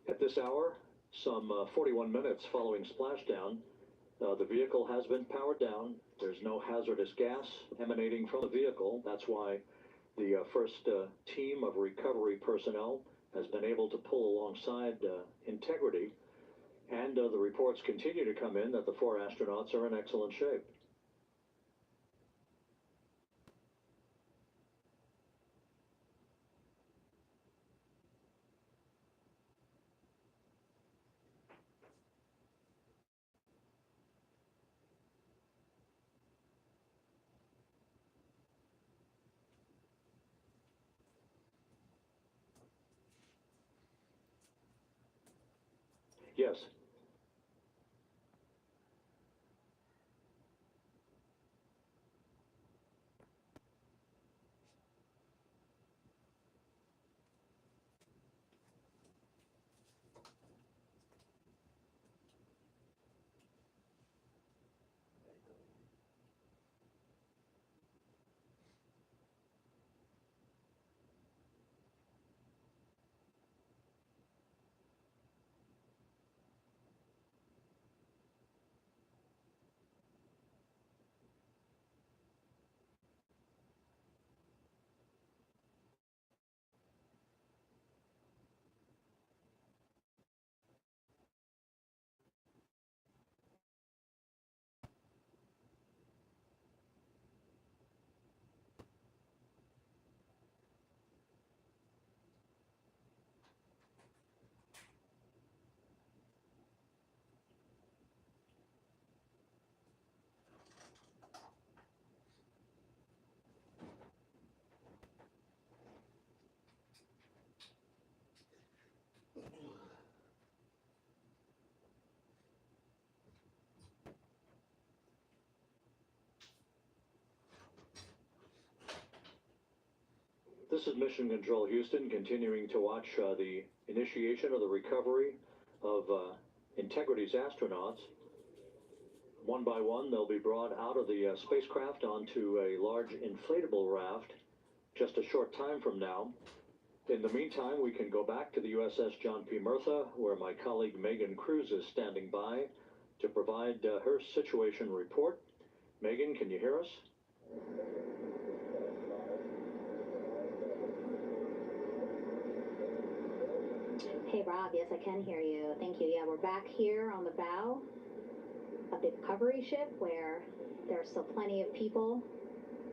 At this hour, some 41 minutes following splashdown, the vehicle has been powered down. There's no hazardous gas emanating from the vehicle. That's why the first team of recovery personnel has been able to pull alongside Integrity. And the reports continue to come in that the 4 astronauts are in excellent shape. Yes. This is Mission Control Houston, continuing to watch the initiation of the recovery of Integrity's astronauts. One by one, they'll be brought out of the spacecraft onto a large inflatable raft just a short time from now. In the meantime, we can go back to the USS John P. Murtha, where my colleague Megan Cruz is standing by to provide her situation report. Megan, can you hear us? Hey Rob, yes I can hear you. Thank you. Yeah, we're back here on the bow of the recovery ship where there are still plenty of people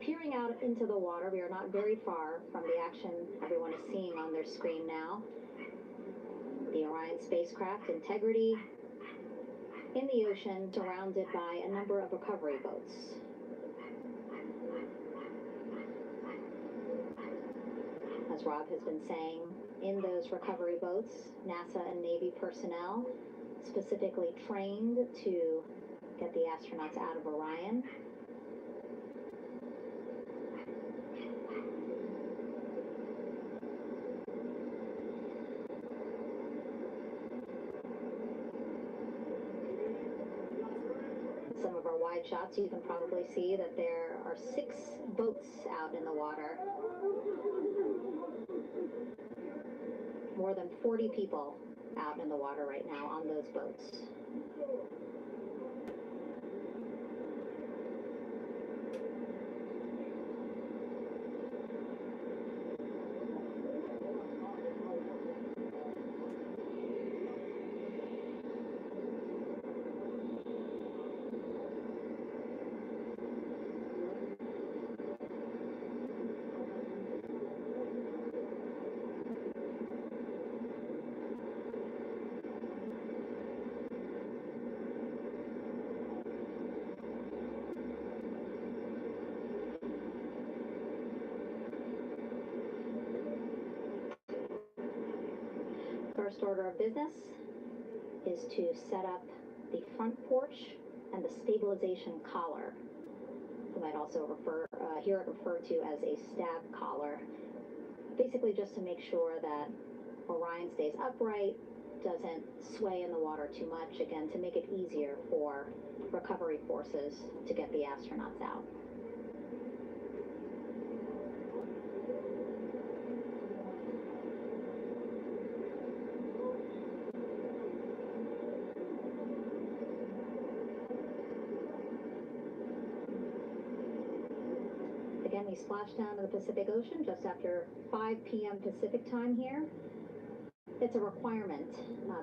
peering out into the water. We are not very far from the action everyone is seeing on their screen now. The Orion spacecraft Integrity in the ocean, surrounded by a number of recovery boats. As Rob has been saying, in those recovery boats, NASA and Navy personnel specifically trained to get the astronauts out of Orion. Some of our wide shots, you can probably see that there are 6 boats out in the water. More than 40 people out in the water right now on those boats. First order of business is to set up the front porch and the stabilization collar. You might also hear it referred to as a stab collar. Basically just to make sure that Orion stays upright, doesn't sway in the water too much, again, to make it easier for recovery forces to get the astronauts out. Again, we splashed down to the Pacific Ocean just after 5 p.m. Pacific time here. It's a requirement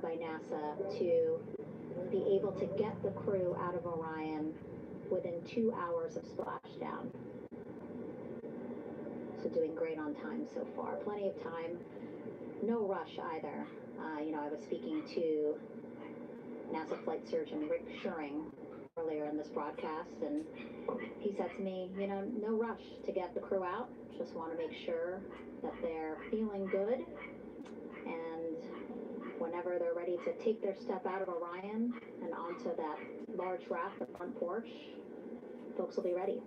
by NASA to be able to get the crew out of Orion within 2 hours of splashdown. So doing great on time so far. Plenty of time. No rush either. I was speaking to NASA flight surgeon Rick Schuring earlier in this broadcast, and he said to me, no rush to get the crew out. Just want to make sure that they're feeling good, and whenever they're ready to take their step out of Orion and onto that large raft, the front porch, folks will be ready.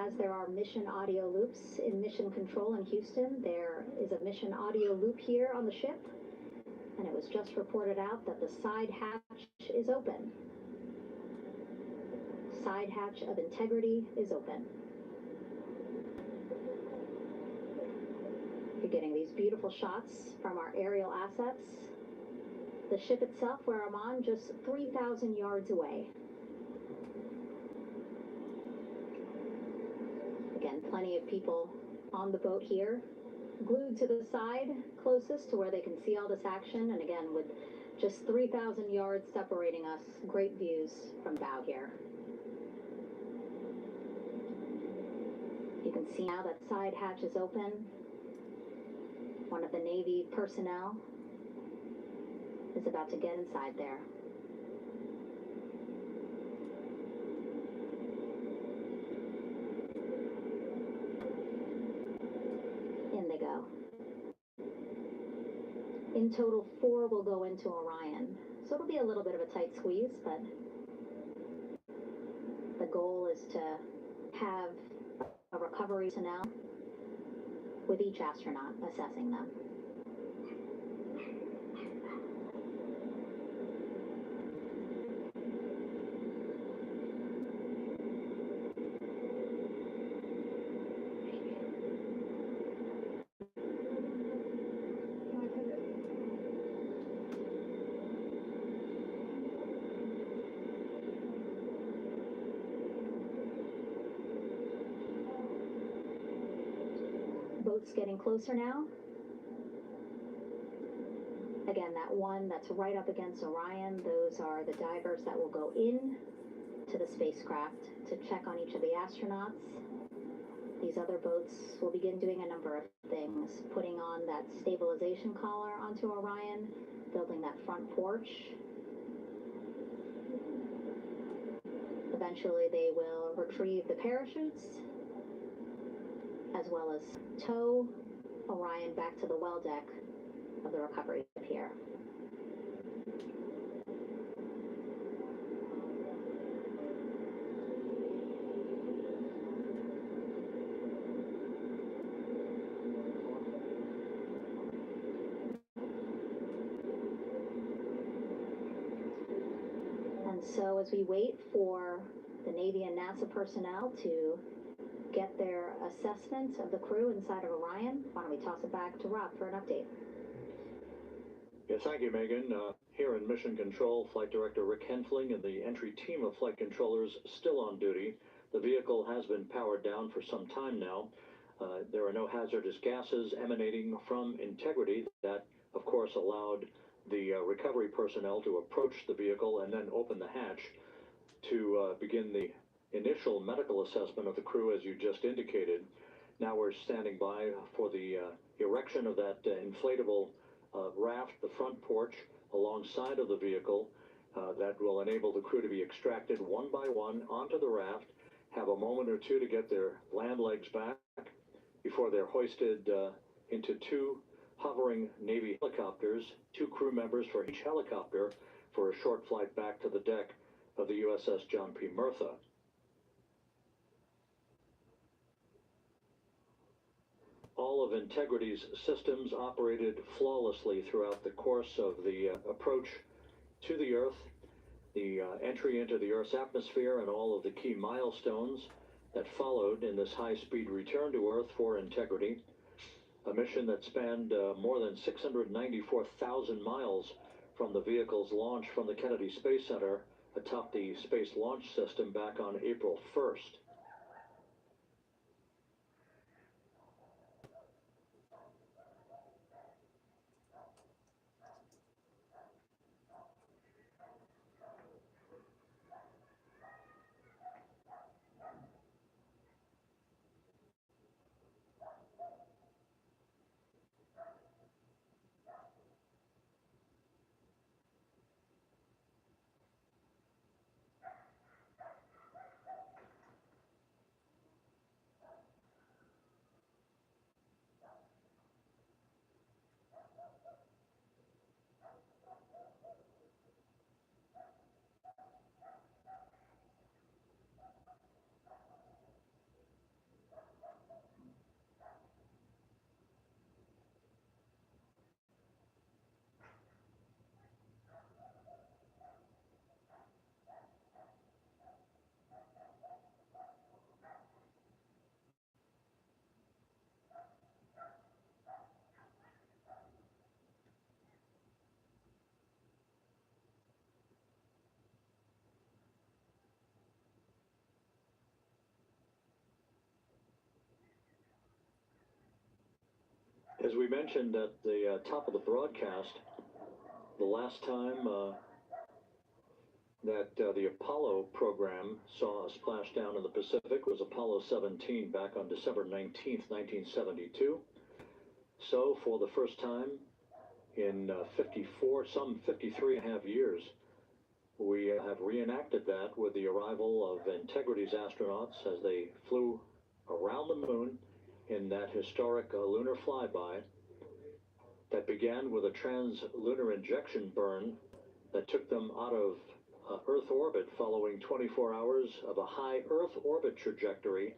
As there are mission audio loops in mission control in Houston, there is a mission audio loop here on the ship, and it was just reported out that the side hatch is open. Side hatch of Integrity is open. You're getting these beautiful shots from our aerial assets. The ship itself, where I'm on, just 3,000 yards away. Again, plenty of people on the boat here, glued to the side closest to where they can see all this action. And again, with just 3,000 yards separating us, great views from bow here. You can see now that side hatch is open. One of the Navy personnel is about to get inside there. In they go. In total, 4 will go into Orion. So it'll be a little bit of a tight squeeze, but the goal is to have a recovery personnel with each astronaut assessing them. Boat's getting closer now. Again, that one that's right up against Orion, those are the divers that will go in to the spacecraft to check on each of the astronauts. These other boats will begin doing a number of things, putting on that stabilization collar onto Orion, building that front porch. Eventually, they will retrieve the parachutes, as well as tow Orion back to the well deck of the recovery ship here. And so as we wait for the Navy and NASA personnel to get their assessment of the crew inside of Orion, why don't we toss it back to Rob for an update? Yes, thank you, Megan. Here in Mission Control, Flight Director Rick Henfling and the entry team of flight controllers still on duty. The vehicle has been powered down for some time now. There are no hazardous gases emanating from Integrity. That, of course, allowed the recovery personnel to approach the vehicle and then open the hatch to begin the initial medical assessment of the crew, as you just indicated. Now we're standing by for the erection of that inflatable raft, the front porch, alongside of the vehicle that will enable the crew to be extracted one by one onto the raft, have a moment or two to get their land legs back before they're hoisted into 2 hovering Navy helicopters, 2 crew members for each helicopter, for a short flight back to the deck of the USS John P. Murtha. All of Integrity's systems operated flawlessly throughout the course of the approach to the Earth, the entry into the Earth's atmosphere, and all of the key milestones that followed in this high-speed return to Earth for Integrity, a mission that spanned more than 694,000 miles from the vehicle's launch from the Kennedy Space Center atop the Space Launch System back on April 1st. As we mentioned at the top of the broadcast, the last time that the Apollo program saw a splashdown in the Pacific was Apollo 17 back on December 19th, 1972. So for the first time in 53 and a half years, we have reenacted that with the arrival of Integrity's astronauts as they flew around the moon in that historic lunar flyby that began with a trans-lunar injection burn that took them out of Earth orbit following 24 hours of a high Earth orbit trajectory.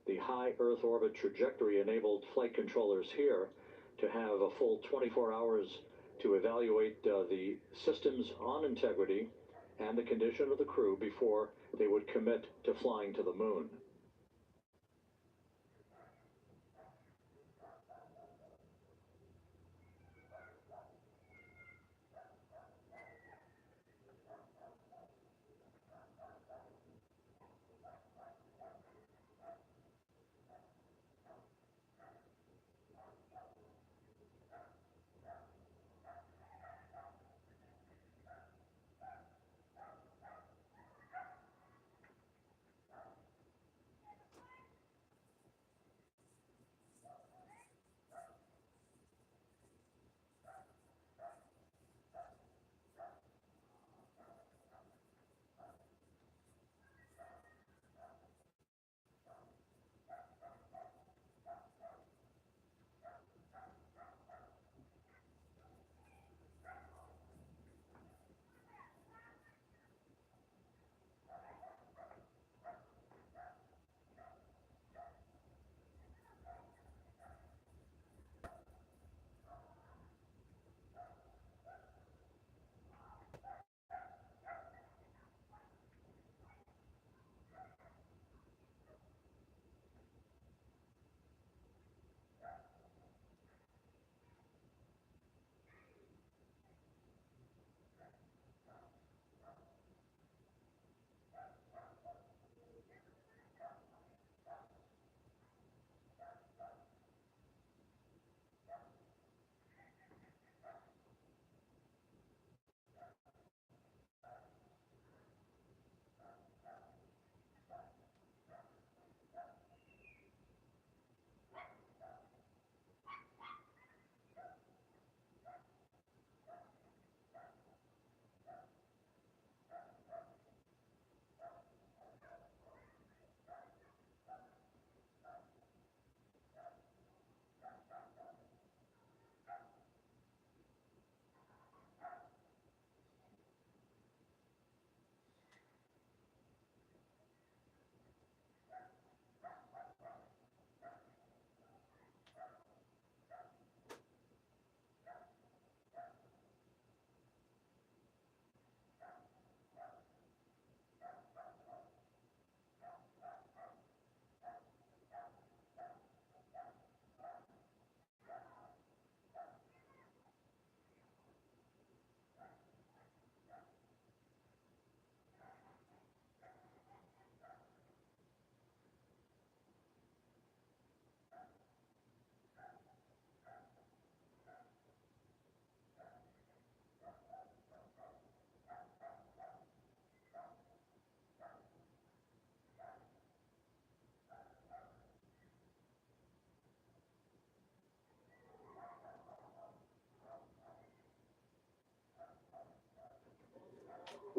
The high Earth orbit trajectory enabled flight controllers here to have a full 24 hours to evaluate the systems on Integrity and the condition of the crew before they would commit to flying to the moon.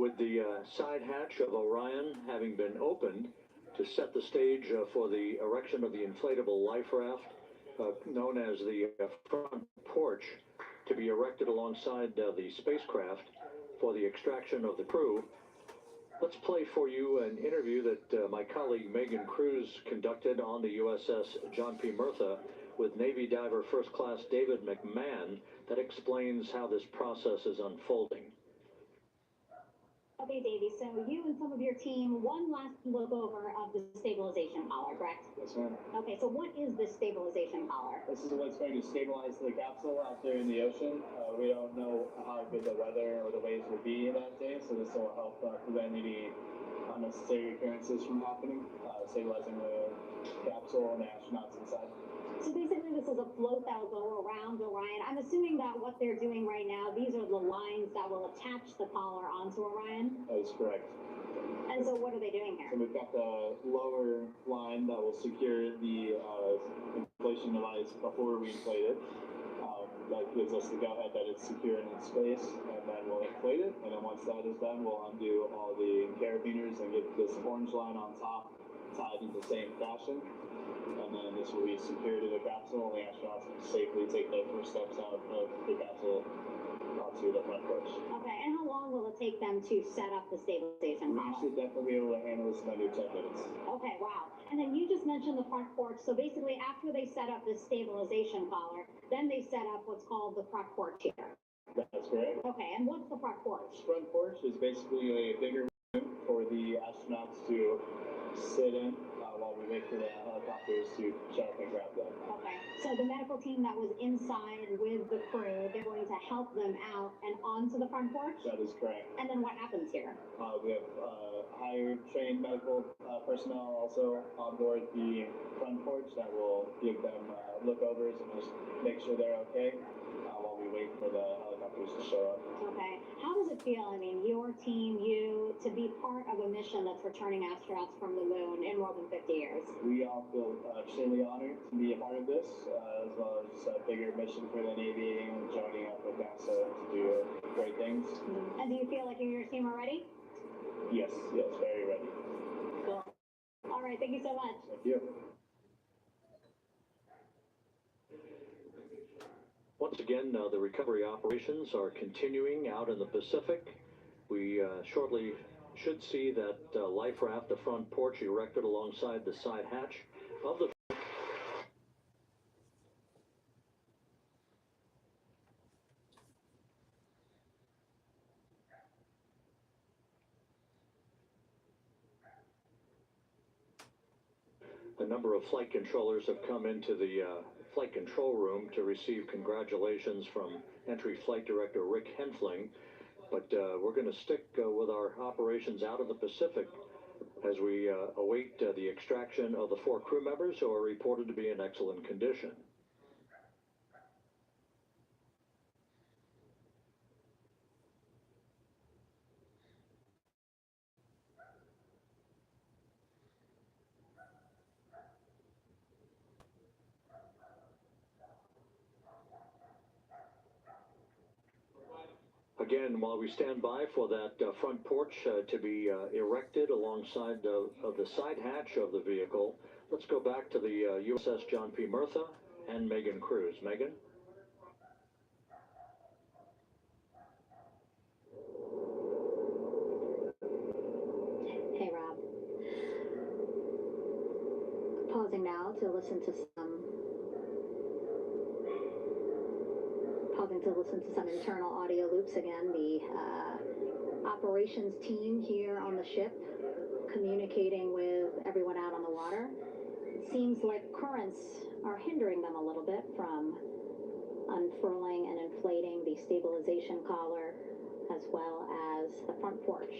With the side hatch of Orion having been opened to set the stage for the erection of the inflatable life raft, known as the front porch, to be erected alongside the spacecraft for the extraction of the crew, let's play for you an interview that my colleague Megan Cruz conducted on the USS John P. Murtha with Navy diver First Class David McMahon that explains how this process is unfolding. Okay, Davey, so you and some of your team, one last look over of the stabilization collar, correct? Yes, ma'am. Okay, so what is this stabilization collar? This is what's going to stabilize the capsule out there in the ocean. We don't know how good the weather or the waves will be that day, so this will help prevent any unnecessary occurrences from happening, stabilizing the capsule and the astronauts inside. So basically this is a float that will go around Orion. I'm assuming that what they're doing right now, these are the lines that will attach the collar onto Orion? That is correct. And so what are they doing here? So we've got the lower line that will secure the inflation device before we inflate it. That gives us the go-ahead that it's secure and in space, and then we'll inflate it, and then once that is done, we'll undo all the carabiners and get this orange line on top tied in the same fashion, and then this will be secured to the capsule, and the astronauts can safely take their first steps out of the capsule onto the front porch. Okay, and how long will it take them to set up the stabilization We collar? should definitely be able to handle this in under 10 minutes. Okay, wow. And then you just mentioned the front porch. So basically after they set up this stabilization collar, then they set up what's called the front porch here. That's correct. Okay, and what's the front porch? Front porch is basically a bigger room for the astronauts to sit in while we wait for the helicopters to show up and grab them. Okay, so the medical team that was inside with the crew, they're going to help them out and onto the front porch? That is correct. And then what happens here? We have hired trained medical personnel also on board the front porch that will give them lookovers and just make sure they're okay while we wait for the helicopters to show up. Okay, how does it feel? I mean, your team, you, to be part of a mission that's returning astronauts from the moon in more than 50 years? We all feel extremely honored to be a part of this, as well as a bigger mission for the Navy and joining up with NASA to do great things. And do you feel like you and your team are ready? Yes, very ready. Cool. All right, thank you so much. Thank you. Once again, the recovery operations are continuing out in the Pacific. We shortly should see that life raft, the front porch, erected alongside the side hatch of the A number of flight controllers have come into the flight control room to receive congratulations from Entry Flight Director Rick Henfling, but we're going to stick with our operations out of the Pacific as we await the extraction of the 4 crew members who are reported to be in excellent condition. Again, while we stand by for that front porch to be erected alongside of the side hatch of the vehicle, let's go back to the USS John P. Murtha and Megan Cruz. Megan? Hey, Rob. Pausing now to listen to some internal audio loops again. The operations team here on the ship communicating with everyone out on the water. It seems like currents are hindering them a little bit from unfurling and inflating the stabilization collar as well as the front porch.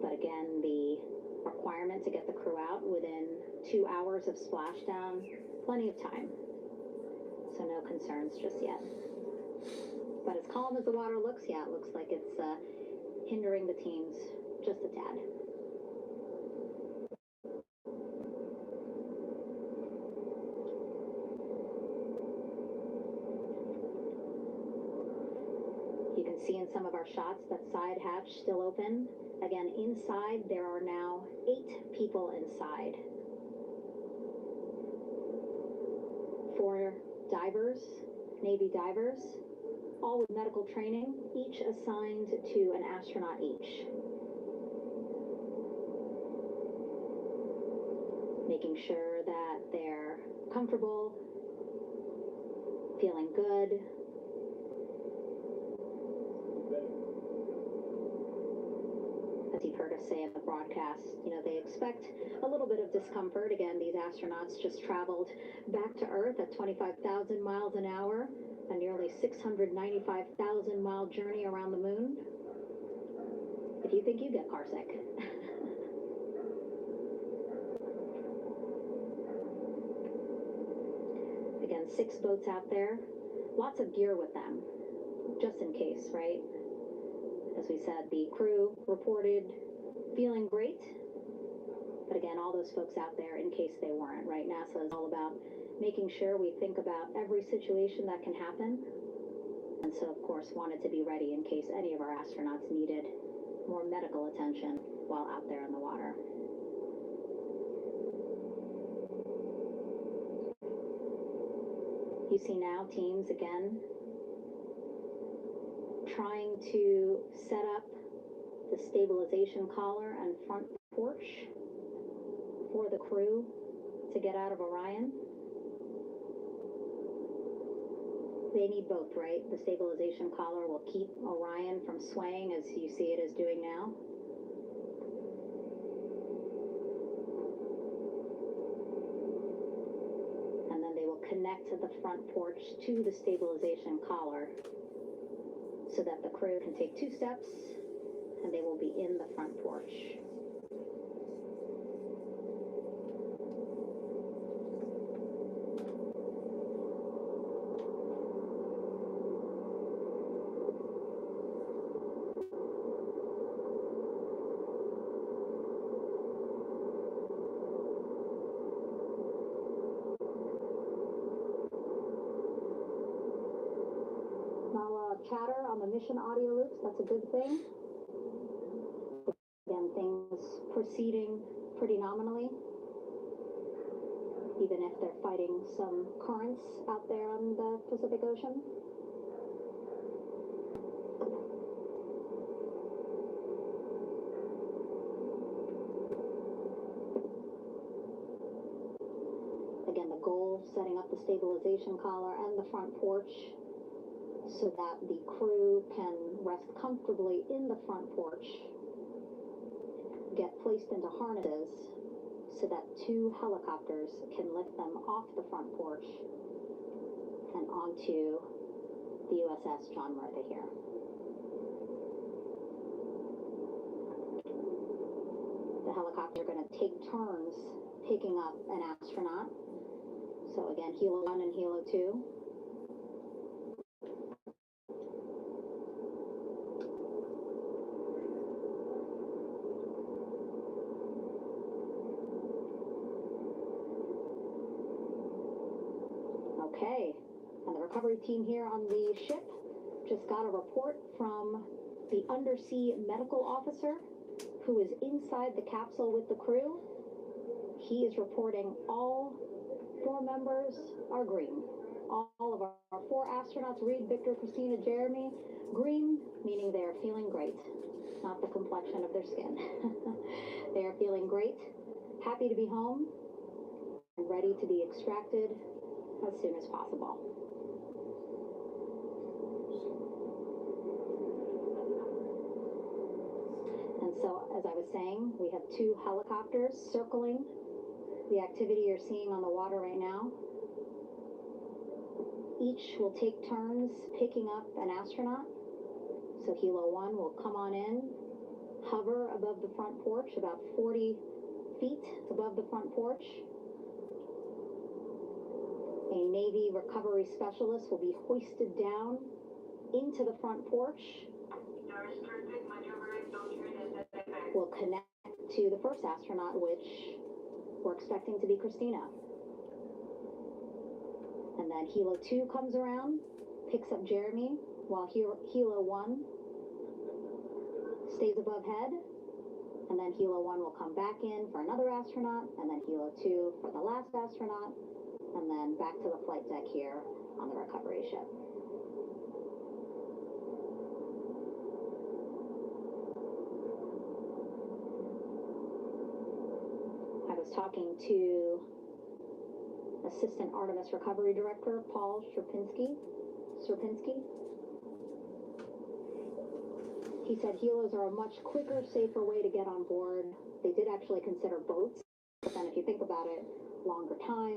But again, the requirement to get the crew out within 2 hours of splashdown, plenty of time. So no concerns just yet. But as calm as the water looks, yeah, it looks like it's hindering the teams just a tad. You can can see in some of our shots that side hatch still open. Again, inside there are now 8 people inside. 4 divers, Navy divers, all with medical training, each assigned to an astronaut each. Making sure that they're comfortable, feeling good. As you've heard us say in the broadcast, you know, they expect a little bit of discomfort. Again, these astronauts just traveled back to Earth at 25,000 miles an hour, a nearly 695,000 mile journey around the moon. If you think you get carsick. Again, 6 boats out there, lots of gear with them, just in case, right? As we said, the crew reported feeling great, but again, all those folks out there in case they weren't, right? NASA is all about making sure we think about every situation that can happen, and so of course wanted to be ready in case any of our astronauts needed more medical attention while out there in the water. You see now teams again trying to set up the stabilization collar and front porch for the crew to get out of Orion. They need both, right? The stabilization collar will keep Orion from swaying as you see it is doing now. And then they will connect the front porch to the stabilization collar so that the crew can take 2 steps and they will be in the front porch. Chatter on the mission audio loops, that's a good thing. Again, things proceeding pretty nominally, even if they're fighting some currents out there on the Pacific Ocean. Again, the goal, setting up the stabilization collar and the front porch so that the crew can rest comfortably in the front porch, get placed into harnesses so that 2 helicopters can lift them off the front porch and onto the USS John Murtha here. The helicopters are going to take turns picking up an astronaut. So again, Helo 1 and Helo 2. Okay, and the recovery team here on the ship just got a report from the undersea medical officer who is inside the capsule with the crew. He is reporting all 4 members are green. All of our 4 astronauts, Reed, Victor, Christina, Jeremy, green, meaning they are feeling great, not the complexion of their skin. They are feeling great, happy to be home, and ready to be extracted as soon as possible. And so, as I was saying, we have 2 helicopters circling the activity you're seeing on the water right now. Each will take turns picking up an astronaut. So Helo 1 will come on in, hover above the front porch, about 40 feet above the front porch. A Navy recovery specialist will be hoisted down into the front porch. We'll connect to the first astronaut, which we're expecting to be Christina. And then Helo 2 comes around, picks up Jeremy, while Helo 1 stays above head, and then Helo 1 will come back in for another astronaut, and then Helo 2 for the last astronaut, and then back to the flight deck here on the recovery ship. I was talking to Assistant Artemis Recovery Director Paul Sierpinski. He said helos are a much quicker, safer way to get on board. They did actually consider boats, but then if you think about it, longer time,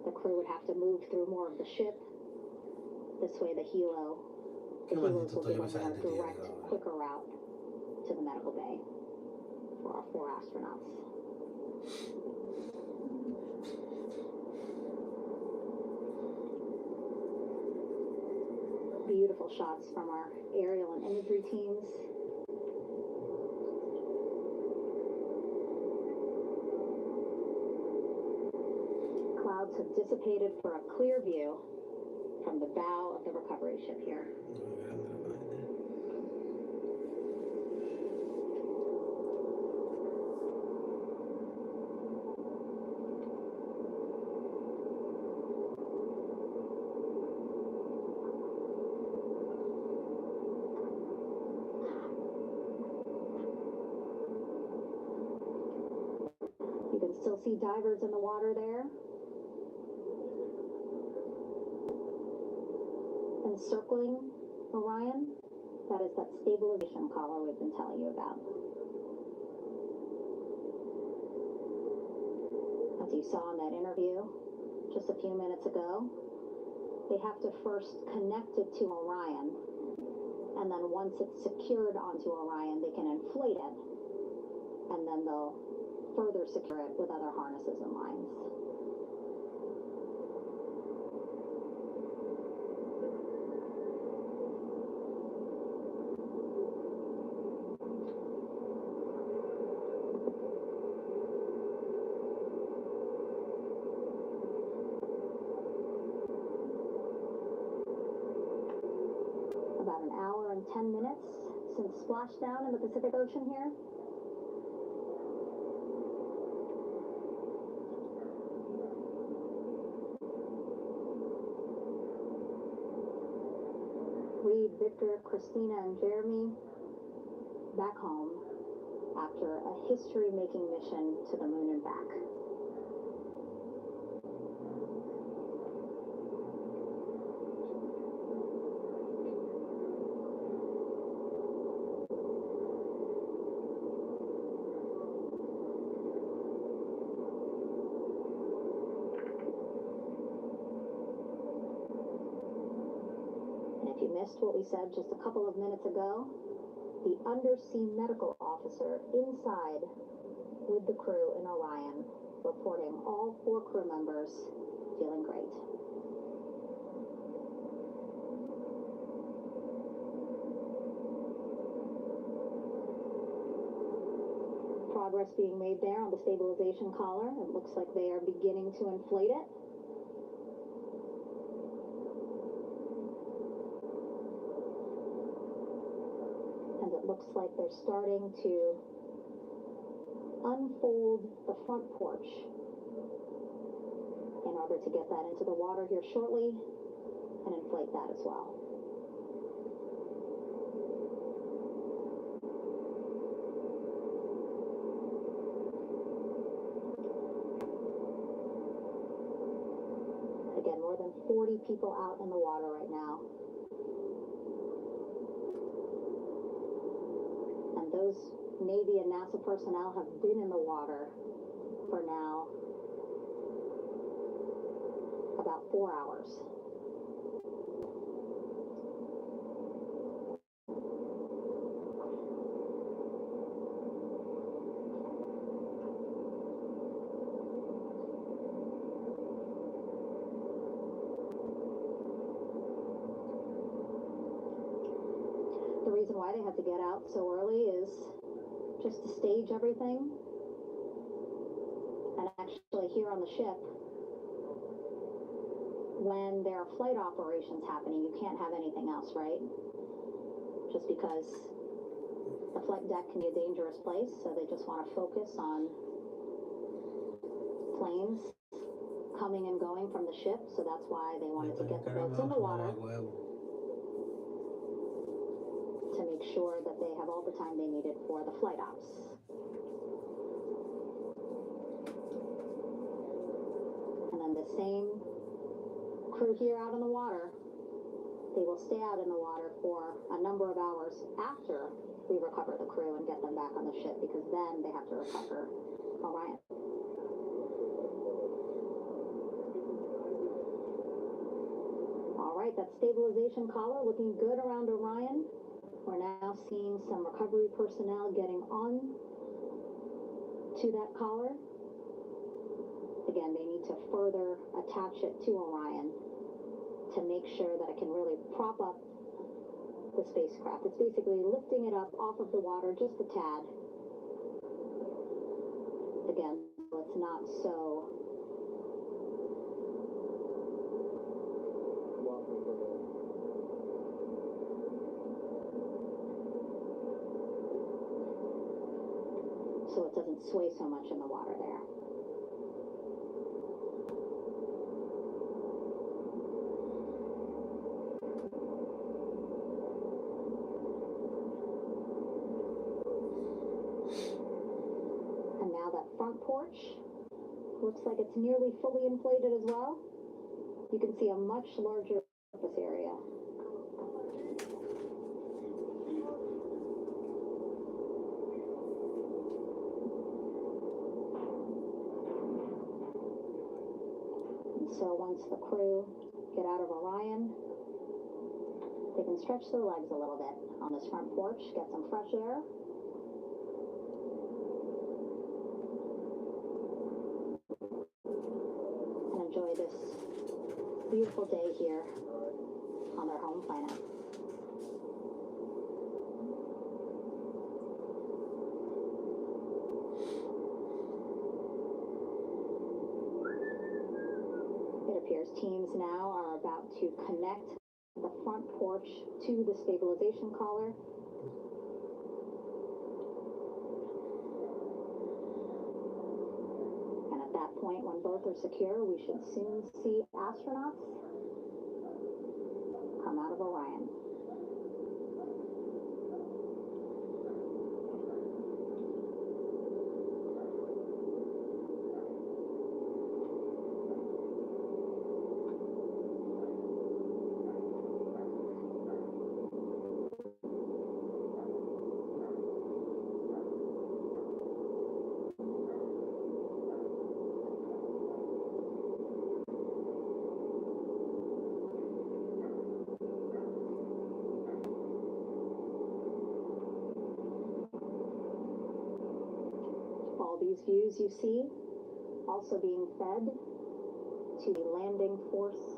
the crew would have to move through more of the ship. This way the helos will get a more direct, quicker route to the medical bay for our 4 astronauts. Beautiful shots from our aerial and imagery teams. Clouds have dissipated for a clear view from the bow of the recovery ship here. You can still see divers in the water there. Encircling Orion, that is that stabilization collar we've been telling you about. As you saw in that interview just a few minutes ago, they have to first connect it to Orion, and then once it's secured onto Orion, they can inflate it, and then they'll further secure it with other harnesses and lines. About an hour and 10 minutes since splashdown in the Pacific Ocean here. Reed, Victor, Christina, and Jeremy back home after a history-making mission to the moon and back. If you missed what we said just a couple of minutes ago, the undersea medical officer inside with the crew in Orion reporting all 4 crew members feeling great. Progress being made there on the stabilization collar. It looks like they are beginning to inflate it. And it looks like they're starting to unfold the front porch in order to get that into the water here shortly and inflate that as well. Again, more than 40 people out in the water right now. And those Navy and NASA personnel have been in the water for now about 4 hours. The reason why they had to get out so early is just to stage everything. And actually here on the ship, when there are flight operations happening, you can't have anything else, right? Just because the flight deck can be a dangerous place, so they just want to focus on planes coming and going from the ship, so that's why they wanted to get the boats in the water to make sure that they have all the time they needed for the flight ops. And then the same crew here out in the water, they will stay out in the water for a number of hours after we recover the crew and get them back on the ship, because then they have to recover Orion. All right, that stabilization collar looking good around Orion. We're now seeing some recovery personnel getting on to that collar. Again, they need to further attach it to Orion to make sure that it can really prop up the spacecraft. It's basically lifting it up off of the water just a tad. Again, so it's not so it doesn't sway so much in the water there. And now that front porch looks like it's nearly fully inflated as well. You can see a much larger surface area. So once the crew get out of Orion, they can stretch their legs a little bit on this front porch, get some fresh air. And enjoy this beautiful day here on their home planet. It appears teams now are about to connect the front porch to the stabilization collar. And at that point, when both are secure, we should soon see astronauts come out of Orion. All these views you see also being fed to the Landing Force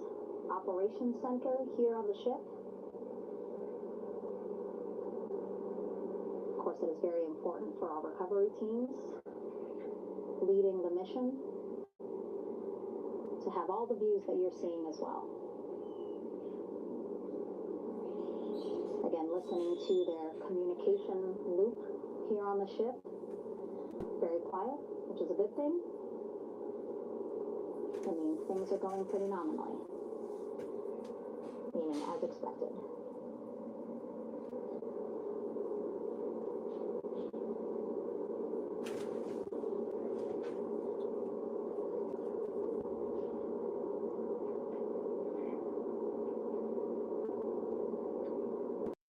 Operations Center here on the ship. Of course, it is very important for our recovery teams leading the mission to have all the views that you're seeing as well. Again, listening to their communication loop here on the ship. Very quiet, which is a good thing. It means things are going pretty nominally, meaning as expected.